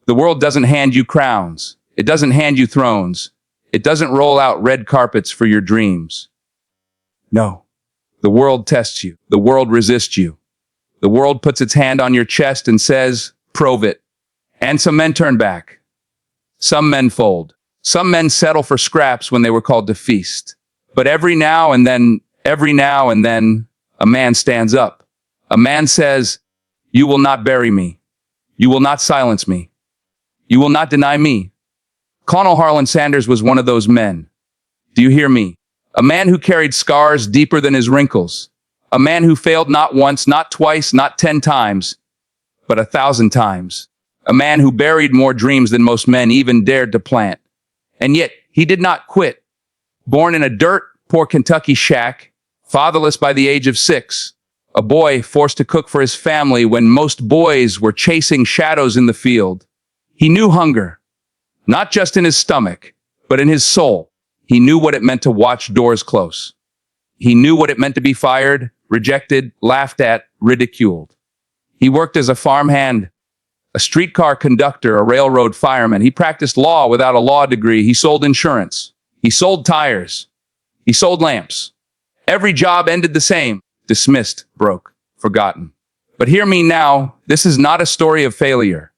The world doesn't hand you crowns. It doesn't hand you thrones. It doesn't roll out red carpets for your dreams. No. The world tests you. The world resists you. The world puts its hand on your chest and says, "Prove it." And some men turn back. Some men fold. Some men settle for scraps when they were called to feast. But every now and then, a man stands up. A man says, "You will not bury me. You will not silence me. You will not deny me." Colonel Harland Sanders was one of those men. Do you hear me? A man who carried scars deeper than his wrinkles. A man who failed not once, not twice, not 10 times, but 1,000 times. A man who buried more dreams than most men even dared to plant. And yet, he did not quit. Born in a dirt-poor Kentucky shack, fatherless by the age of 6, a boy forced to cook for his family when most boys were chasing shadows in the field. He knew hunger, not just in his stomach, but in his soul. He knew what it meant to watch doors close. He knew what it meant to be fired, rejected, laughed at, ridiculed. He worked as a farmhand, a streetcar conductor, a railroad fireman. He practiced law without a law degree. He sold insurance. He sold tires. He sold lamps. Every job ended the same: dismissed, broke, forgotten. But hear me now, this is not a story of failure.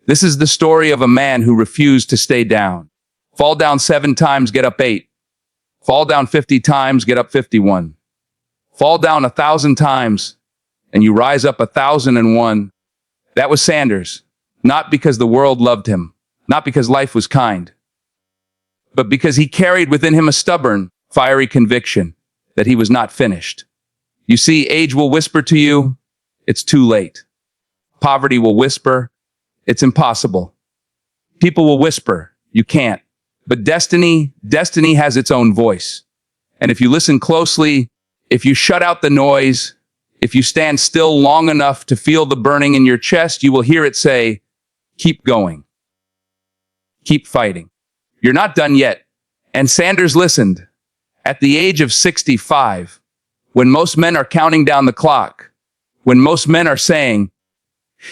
This is the story of a man who refused to stay down. Fall down 7 times, get up 8. Fall down 50 times, get up 51. Fall down 1,000 times, and you rise up 1,001. That was Sanders, not because the world loved him, not because life was kind, but because he carried within him a stubborn, fiery conviction that he was not finished. You see, age will whisper to you, it's too late. Poverty will whisper, it's impossible. People will whisper, you can't. But destiny has its own voice. And if you listen closely, if you shut out the noise, if you stand still long enough to feel the burning in your chest, you will hear it say, keep going. Keep fighting. You're not done yet. And Sanders listened. At the age of 65, when most men are counting down the clock, when most men are saying,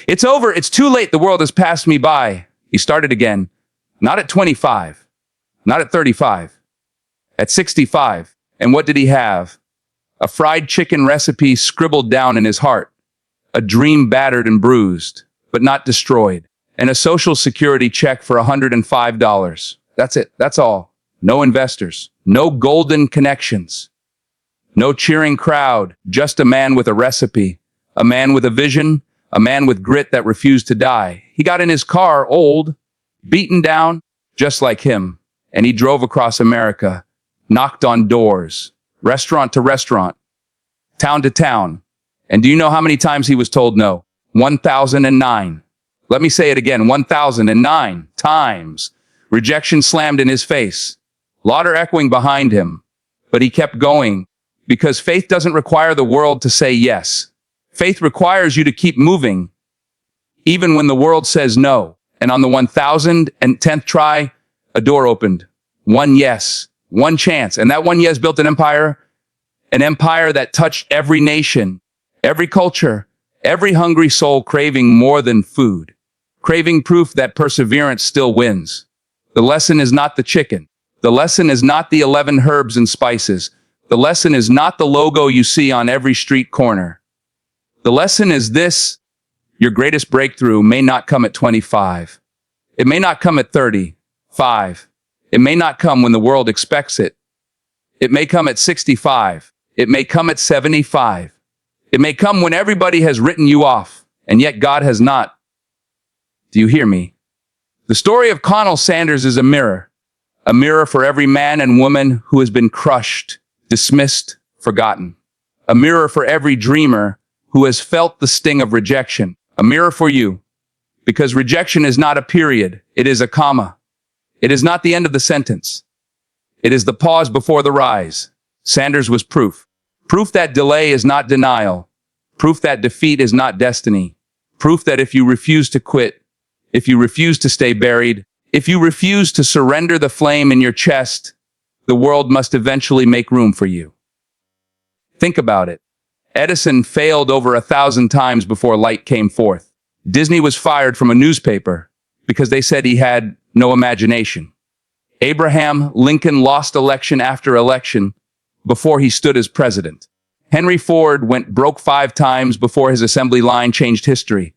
it's over, it's too late, the world has passed me by, he started again, not at 25. Not at 35, at 65. And what did he have? A fried chicken recipe scribbled down in his heart, a dream battered and bruised, but not destroyed, and a social security check for $105. That's it. That's all. No investors, no golden connections, no cheering crowd, just a man with a recipe, a man with a vision, a man with grit that refused to die. He got in his car, old, beaten down, just like him. And he drove across America, knocked on doors, restaurant to restaurant, town to town. And do you know how many times he was told no? 1,009. Let me say it again, 1,009 times. Rejection slammed in his face, laughter echoing behind him. But he kept going, because faith doesn't require the world to say yes. Faith requires you to keep moving, even when the world says no. And on the 1,010th try, a door opened. One yes, one chance. And that one yes built an empire that touched every nation, every culture, every hungry soul craving more than food, craving proof that perseverance still wins. The lesson is not the chicken. The lesson is not the 11 herbs and spices. The lesson is not the logo you see on every street corner. The lesson is this: your greatest breakthrough may not come at 25. It may not come at 35. It may not come when the world expects it. It may come at 65. It may come at 75. It may come when everybody has written you off, and yet God has not. Do you hear me? The story of Colonel Sanders is a mirror for every man and woman who has been crushed, dismissed, forgotten. A mirror for every dreamer who has felt the sting of rejection. A mirror for you, because rejection is not a period, it is a comma. It is not the end of the sentence. It is the pause before the rise. Sanders was proof. Proof that delay is not denial. Proof that defeat is not destiny. Proof that if you refuse to quit, if you refuse to stay buried, if you refuse to surrender the flame in your chest, the world must eventually make room for you. Think about it. Edison failed over 1,000 times before light came forth. Disney was fired from a newspaper because they said he had no imagination. Abraham Lincoln lost election after election before he stood as president. Henry Ford went broke 5 times before his assembly line changed history.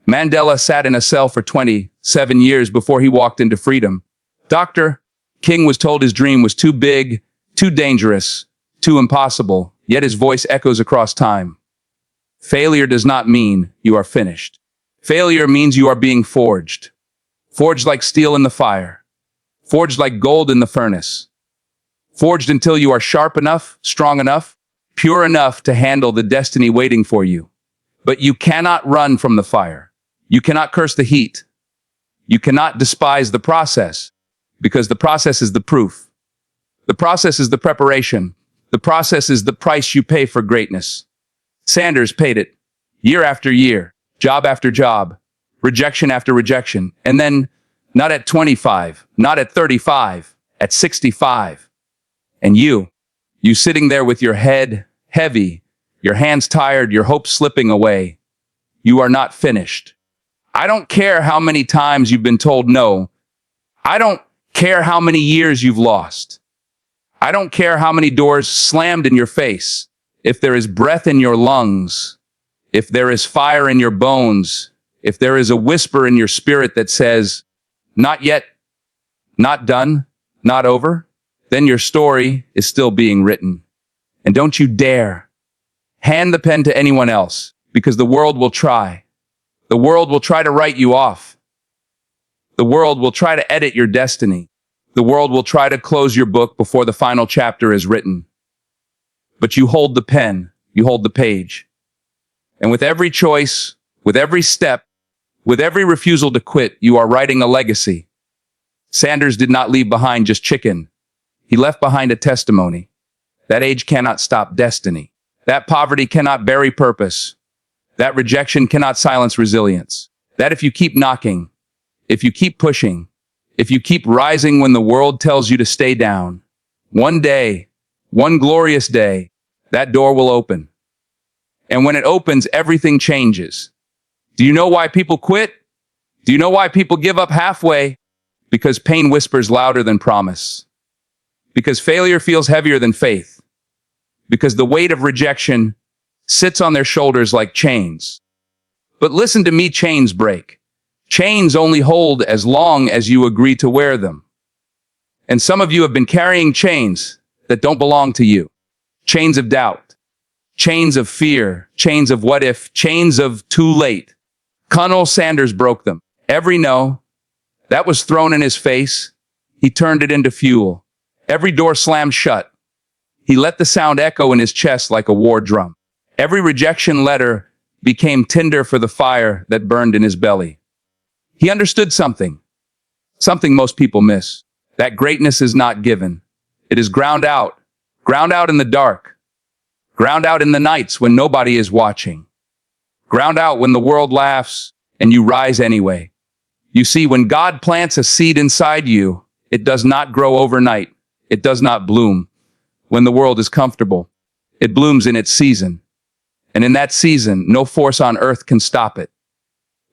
Mandela sat in a cell for 27 years before he walked into freedom. Dr. King was told his dream was too big, too dangerous, too impossible, yet his voice echoes across time. Failure does not mean you are finished. Failure means you are being forged. Forged like steel in the fire. Forged like gold in the furnace. Forged until you are sharp enough, strong enough, pure enough to handle the destiny waiting for you. But you cannot run from the fire. You cannot curse the heat. You cannot despise the process, because the process is the proof. The process is the preparation. The process is the price you pay for greatness. Sanders paid it, year after year, job after job, rejection after rejection, and then not at 25, not at 35, at 65. And you sitting there with your head heavy, your hands tired, your hopes slipping away. You are not finished. I don't care how many times you've been told no. I don't care how many years you've lost. I don't care how many doors slammed in your face. If there is breath in your lungs, if there is fire in your bones, if there is a whisper in your spirit that says, not yet, not done, not over, then your story is still being written. And don't you dare hand the pen to anyone else, because the world will try. The world will try to write you off. The world will try to edit your destiny. The world will try to close your book before the final chapter is written. But you hold the pen, you hold the page. And with every choice, with every step, with every refusal to quit, you are writing a legacy. Sanders did not leave behind just chicken. He left behind a testimony. That age cannot stop destiny. That poverty cannot bury purpose. That rejection cannot silence resilience. That if you keep knocking, if you keep pushing, if you keep rising when the world tells you to stay down, one day, one glorious day, that door will open. And when it opens, everything changes. Do you know why people quit? Do you know why people give up halfway? Because pain whispers louder than promise. Because failure feels heavier than faith. Because the weight of rejection sits on their shoulders like chains. But listen to me, chains break. Chains only hold as long as you agree to wear them. And some of you have been carrying chains that don't belong to you. Chains of doubt, chains of fear, chains of what if, chains of too late. Colonel Sanders broke them. Every no that was thrown in his face, he turned it into fuel. Every door slammed shut. He let the sound echo in his chest like a war drum. Every rejection letter became tinder for the fire that burned in his belly. He understood something most people miss. That greatness is not given. It is ground out in the dark, ground out in the nights when nobody is watching, ground out when the world laughs and you rise anyway. You see, when God plants a seed inside you, it does not grow overnight. It does not bloom when the world is comfortable. It blooms in its season. And in that season, no force on earth can stop it.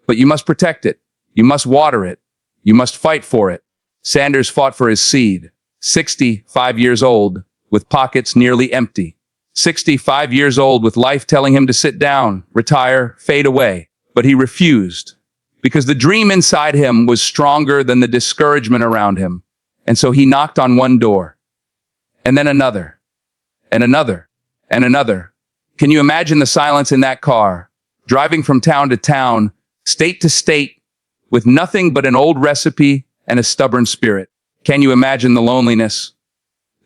But you must protect it. You must water it. You must fight for it. Sanders fought for his seed. 65 years old, with pockets nearly empty. 65 years old, with life telling him to sit down, retire, fade away. But he refused, because the dream inside him was stronger than the discouragement around him. And so he knocked on one door, and then another, and another, and another. Can you imagine the silence in that car, driving from town to town, state to state, with nothing but an old recipe and a stubborn spirit? Can you imagine the loneliness,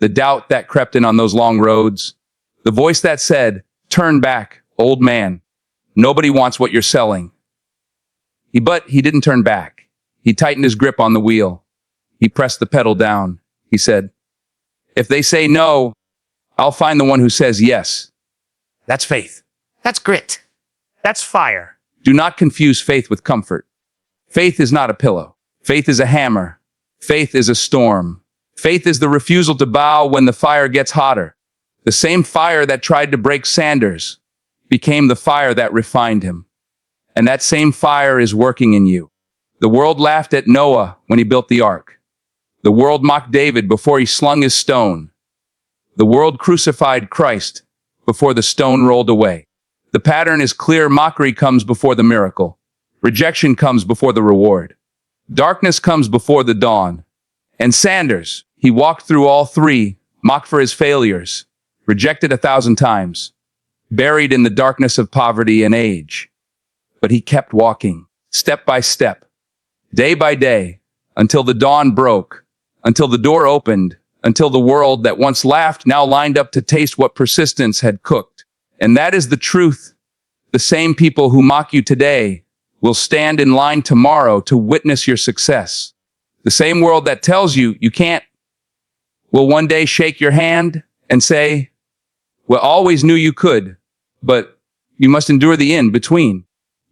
the doubt that crept in on those long roads, the voice that said, "Turn back, old man. Nobody wants what you're selling." But he didn't turn back. He tightened his grip on the wheel. He pressed the pedal down. He said, "If they say no, I'll find the one who says yes." That's faith. That's grit. That's fire. Do not confuse faith with comfort. Faith is not a pillow. Faith is a hammer. Faith is a storm. Faith is the refusal to bow when the fire gets hotter. The same fire that tried to break Sanders became the fire that refined him. And that same fire is working in you. The world laughed at Noah when he built the ark. The world mocked David before he slung his stone. The world crucified Christ before the stone rolled away. The pattern is clear. Mockery comes before the miracle. Rejection comes before the reward. Darkness comes before the dawn. And Sanders, he walked through all three, mocked for his failures, rejected 1,000 times, buried in the darkness of poverty and age. But he kept walking, step by step, day by day, until the dawn broke, until the door opened, until the world that once laughed now lined up to taste what persistence had cooked. And that is the truth. The same people who mock you today will stand in line tomorrow to witness your success. The same world that tells you you can't will one day shake your hand and say, "We always knew you could, but you must endure the in-between.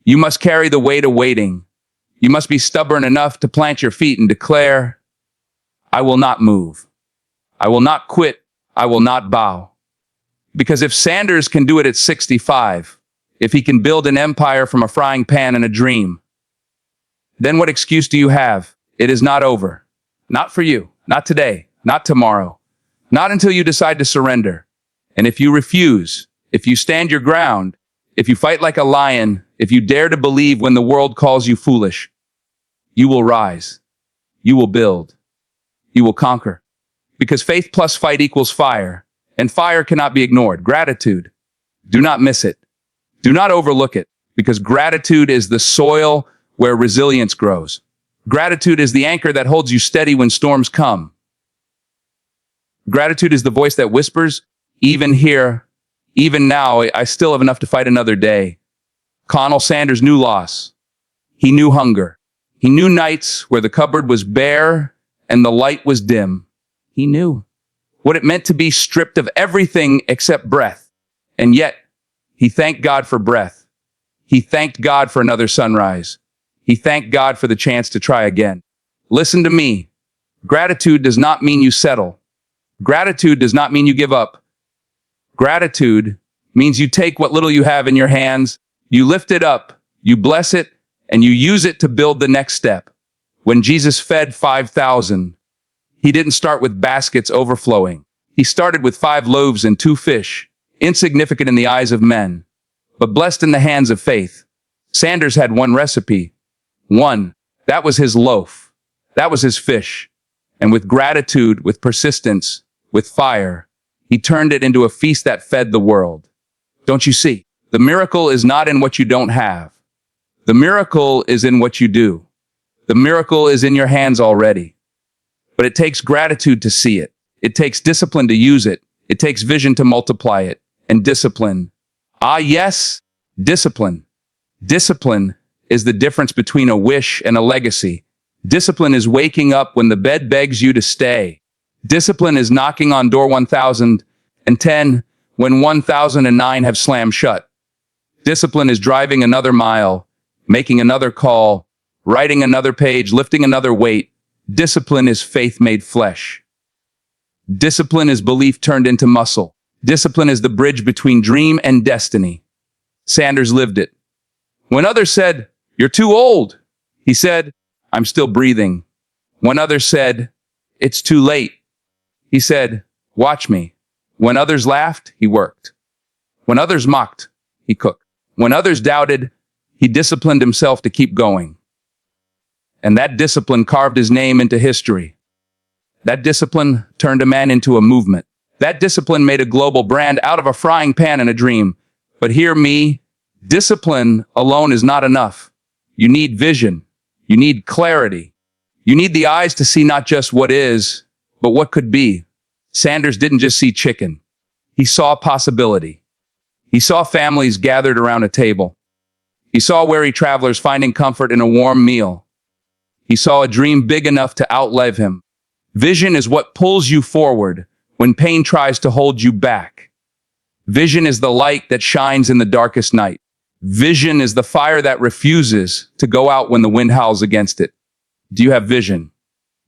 You must carry the weight of waiting. You must be stubborn enough to plant your feet and declare, 'I will not move. I will not quit. I will not bow.'" Because if Sanders can do it at 65, if he can build an empire from a frying pan and a dream, then what excuse do you have? It is not over. Not for you. Not today. Not tomorrow. Not until you decide to surrender. And if you refuse, if you stand your ground, if you fight like a lion, if you dare to believe when the world calls you foolish, you will rise. You will build. You will conquer. Because faith plus fight equals fire, and fire cannot be ignored. Gratitude. Do not miss it. Do not overlook it, because gratitude is the soil where resilience grows. Gratitude is the anchor that holds you steady when storms come. Gratitude is the voice that whispers, "Even here, even now, I still have enough to fight another day." Colonel Sanders knew loss. He knew hunger. He knew nights where the cupboard was bare and the light was dim. He knew what it meant to be stripped of everything except breath. And yet, he thanked God for breath. He thanked God for another sunrise. He thanked God for the chance to try again. Listen to me. Gratitude does not mean you settle. Gratitude does not mean you give up. Gratitude means you take what little you have in your hands, you lift it up, you bless it, and you use it to build the next step. When Jesus fed 5,000, he didn't start with baskets overflowing. He started with 5 loaves and 2 fish, insignificant in the eyes of men, but blessed in the hands of faith. Sanders had one recipe. One. That was his loaf. That was his fish. And with gratitude, with persistence, with fire, he turned it into a feast that fed the world. Don't you see? The miracle is not in what you don't have. The miracle is in what you do. The miracle is in your hands already. But it takes gratitude to see it. It takes discipline to use it. It takes vision to multiply it. And discipline. Ah, yes, discipline. Discipline is the difference between a wish and a legacy. Discipline is waking up when the bed begs you to stay. Discipline is knocking on door 1010 when 1009 have slammed shut. Discipline is driving another mile, making another call, writing another page, lifting another weight. Discipline is faith made flesh. Discipline is belief turned into muscle. Discipline is the bridge between dream and destiny. Sanders lived it. When others said, "You're too old," he said, "I'm still breathing." When others said, "It's too late," he said, "Watch me." When others laughed, he worked. When others mocked, he cooked. When others doubted, he disciplined himself to keep going. And that discipline carved his name into history. That discipline turned a man into a movement. That discipline made a global brand out of a frying pan and a dream. But hear me, discipline alone is not enough. You need vision. You need clarity. You need the eyes to see not just what is, but what could be. Sanders didn't just see chicken. He saw possibility. He saw families gathered around a table. He saw weary travelers finding comfort in a warm meal. He saw a dream big enough to outlive him. Vision is what pulls you forward when pain tries to hold you back. Vision is the light that shines in the darkest night. Vision is the fire that refuses to go out when the wind howls against it. Do you have vision?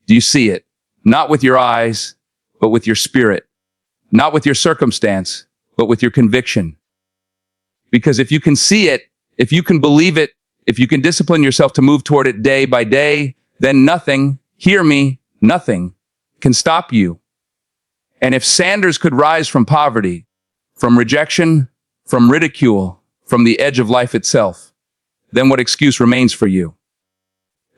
Do you see it? Not with your eyes, but with your spirit. Not with your circumstance, but with your conviction. Because if you can see it, if you can believe it, If you can discipline yourself to move toward it day by day, then nothing, hear me, nothing can stop you. And if Sanders could rise from poverty, from rejection, from ridicule, from the edge of life itself, then what excuse remains for you?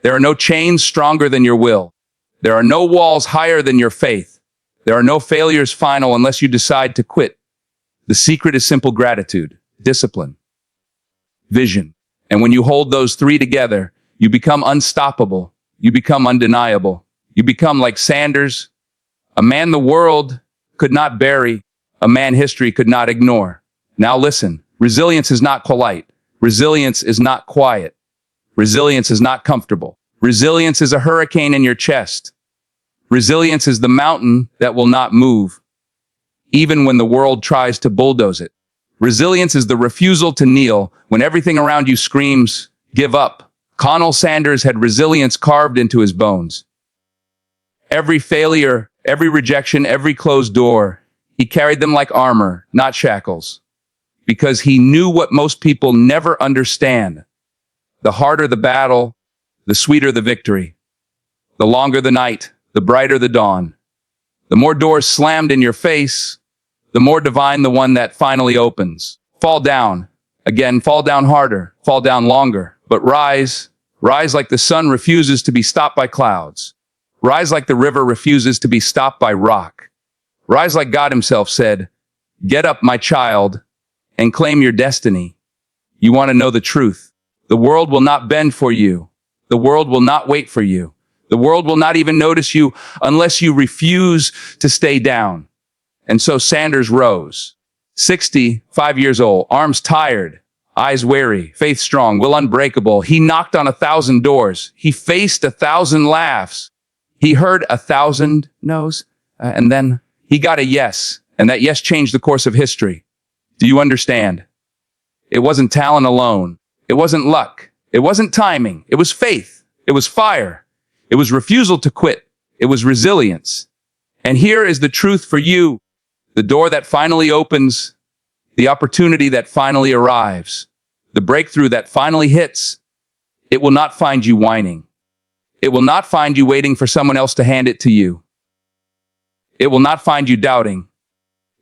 There are no chains stronger than your will. There are no walls higher than your faith. There are no failures final unless you decide to quit. The secret is simple gratitude, discipline, vision. And when you hold those three together, you become unstoppable. You become undeniable. You become like Sanders, a man the world could not bury, a man history could not ignore. Now listen, resilience is not polite. Resilience is not quiet. Resilience is not comfortable. Resilience is a hurricane in your chest. Resilience is the mountain that will not move, even when the world tries to bulldoze it. Resilience is the refusal to kneel when everything around you screams, give up. Colonel Sanders had resilience carved into his bones. Every failure, every rejection, every closed door, he carried them like armor, not shackles. Because he knew what most people never understand. The harder the battle, the sweeter the victory. The longer the night, the brighter the dawn. The more doors slammed in your face, the more divine the one that finally opens. Fall down. Again, fall down harder, fall down longer. But rise, rise like the sun refuses to be stopped by clouds. Rise like the river refuses to be stopped by rock. Rise like God himself said, get up, my child, and claim your destiny. You want to know the truth. The world will not bend for you. The world will not wait for you. The world will not even notice you unless you refuse to stay down. And so Sanders rose. 65 years old, arms tired, eyes wary, faith strong, will unbreakable. He knocked on 1,000 doors. He faced 1,000 laughs. He heard 1,000 no's, and then he got a yes. And that yes changed the course of history. Do you understand? It wasn't talent alone. It wasn't luck. It wasn't timing. It was faith. It was fire. It was refusal to quit. It was resilience. And here is the truth for you. The door that finally opens, the opportunity that finally arrives, the breakthrough that finally hits, it will not find you whining. It will not find you waiting for someone else to hand it to you. It will not find you doubting.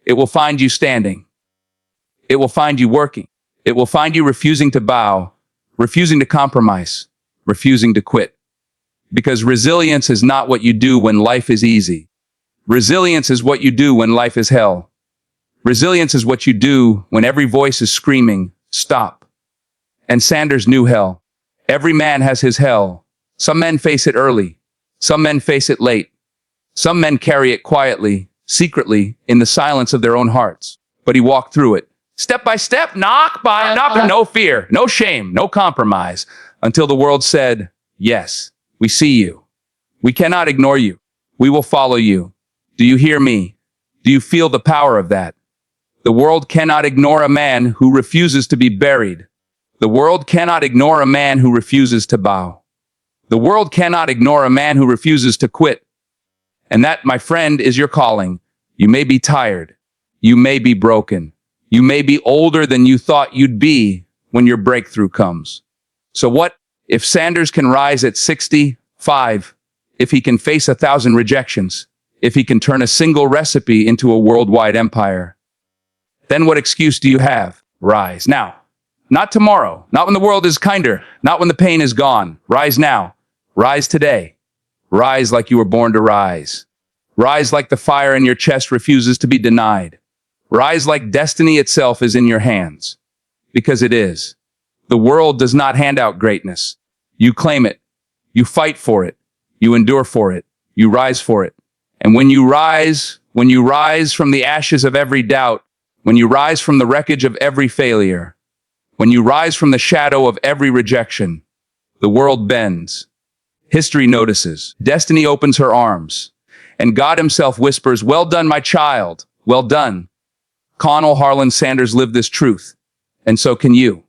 It will find you standing. It will find you working. It will find you refusing to bow, refusing to compromise, refusing to quit. Because resilience is not what you do when life is easy. Resilience is what you do when life is hell. Resilience is what you do when every voice is screaming, stop. And Sanders knew hell. Every man has his hell. Some men face it early. Some men face it late. Some men carry it quietly, secretly, in the silence of their own hearts. But he walked through it. Step by step, knock by knock, no fear, no shame, no compromise, until the world said, yes, we see you. We cannot ignore you. We will follow you. Do you hear me? Do you feel the power of that? The world cannot ignore a man who refuses to be buried. The world cannot ignore a man who refuses to bow. The world cannot ignore a man who refuses to quit. And that, my friend, is your calling. You may be tired. You may be broken. You may be older than you thought you'd be when your breakthrough comes. So what if Sanders can rise at 65, if he can face 1,000 rejections, if he can turn a single recipe into a worldwide empire? Then what excuse do you have? Rise now. Not tomorrow. Not when the world is kinder. Not when the pain is gone. Rise now. Rise today. Rise like you were born to rise. Rise like the fire in your chest refuses to be denied. Rise like destiny itself is in your hands. Because it is. The world does not hand out greatness. You claim it. You fight for it. You endure for it. You rise for it. And when you rise from the ashes of every doubt, when you rise from the wreckage of every failure, when you rise from the shadow of every rejection, the world bends. History notices. Destiny opens her arms. And God himself whispers, well done, my child. Well done. Colonel Harland Sanders lived this truth. And so can you.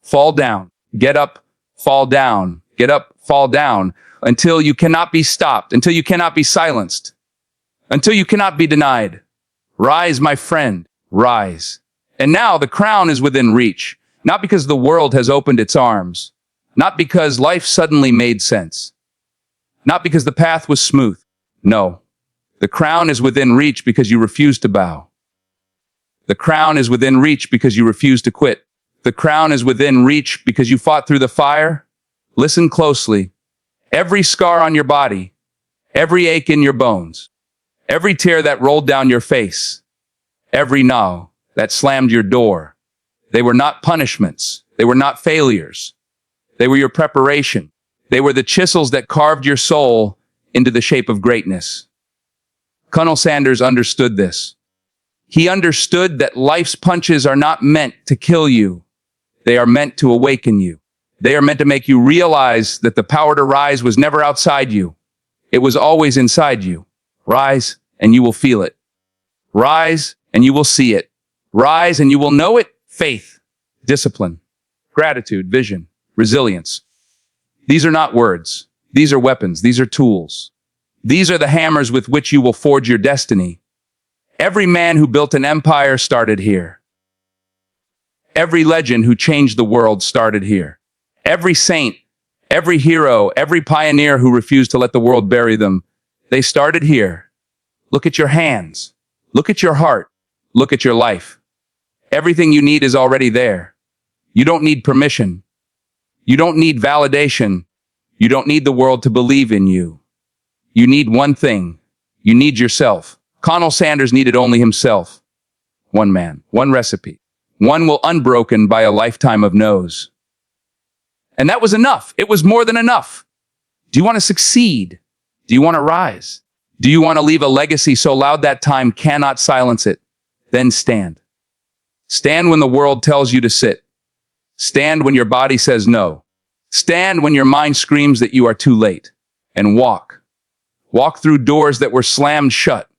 Fall down. Get up. Fall down. Get up. Fall down. Until you cannot be stopped. Until you cannot be silenced. Until you cannot be denied. Rise, my friend. Rise. And now the crown is within reach. Not because the world has opened its arms, Not because life suddenly made sense. Not because the path was smooth. No. The crown is within reach because you refuse to bow. The crown is within reach because you refuse to quit. The crown is within reach because you fought through the fire. Listen closely. Every scar on your body, every ache in your bones, every tear that rolled down your face, every no that slammed your door. They were not punishments. They were not failures. They were your preparation. They were the chisels that carved your soul into the shape of greatness. Colonel Sanders understood this. He understood that life's punches are not meant to kill you. They are meant to awaken you. They are meant to make you realize that the power to rise was never outside you. It was always inside you. Rise and you will feel it. Rise and you will see it. Rise and you will know it. Faith, discipline, gratitude, vision, resilience. These are not words. These are weapons. These are tools. These are the hammers with which you will forge your destiny. Every man who built an empire started here. Every legend who changed the world started here. Every saint, every hero, every pioneer who refused to let the world bury them, they started here. Look at your hands. Look at your heart. Look at your life. Everything you need is already there. You don't need permission. You don't need validation. You don't need the world to believe in you. You need one thing. You need yourself. Colonel Sanders needed only himself. One man, one recipe, one will unbroken by a lifetime of no's. And that was enough. It was more than enough. Do you want to succeed? Do you want to rise? Do you want to leave a legacy so loud that time cannot silence it? Then stand. Stand when the world tells you to sit. Stand when your body says no. Stand when your mind screams that you are too late. And walk. Walk through doors that were slammed shut.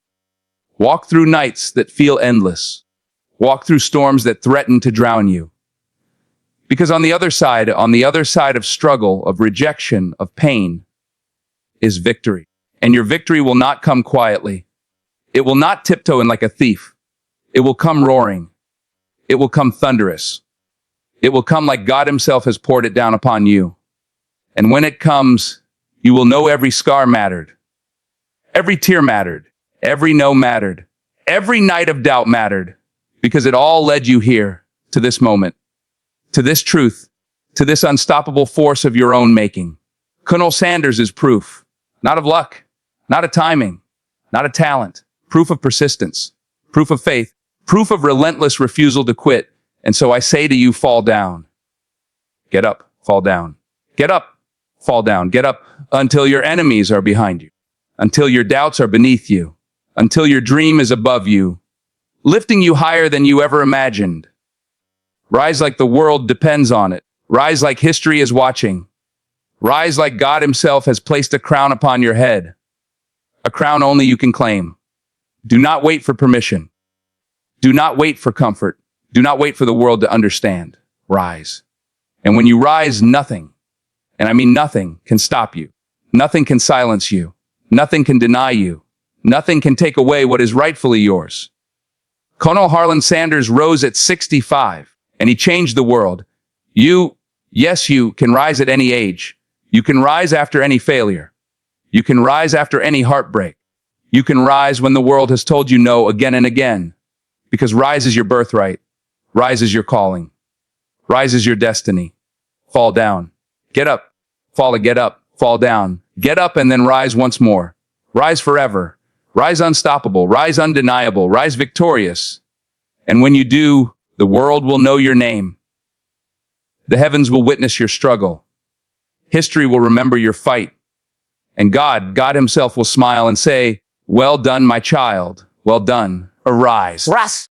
Walk through nights that feel endless. Walk through storms that threaten to drown you. Because on the other side of struggle, of rejection, of pain, is victory. And your victory will not come quietly. It will not tiptoe in like a thief. It will come roaring. It will come thunderous. It will come like God himself has poured it down upon you. And when it comes, you will know every scar mattered. Every tear mattered. Every no mattered. Every night of doubt mattered. Because it all led you here, to this moment, to this truth, to this unstoppable force of your own making. Colonel Sanders is proof. Not of luck. Not of timing. Not of talent. Proof of persistence. Proof of faith. Proof of relentless refusal to quit. And so I say to you, fall down. Get up, fall down. Get up, fall down. Get up until your enemies are behind you. Until your doubts are beneath you. Until your dream is above you. Lifting you higher than you ever imagined. Rise like the world depends on it. Rise like history is watching. Rise like God himself has placed a crown upon your head. A crown only you can claim. Do not wait for permission. Do not wait for comfort. Do not wait for the world to understand. Rise. And when you rise, nothing, and I mean nothing, can stop you. Nothing can silence you. Nothing can deny you. Nothing can take away what is rightfully yours. Colonel Harland Sanders rose at 65, and he changed the world. Yes, you can rise at any age. You can rise after any failure. You can rise after any heartbreak. You can rise when the world has told you no again and again. Because rise is your birthright. Rise is your calling. Rise is your destiny. Fall down. Get up. Get up. Fall down. Get up and then rise once more. Rise forever. Rise unstoppable. Rise undeniable. Rise victorious. And when you do, the world will know your name. The heavens will witness your struggle. History will remember your fight. And God himself will smile and say, well done, my child. Well done. Arise. Russ.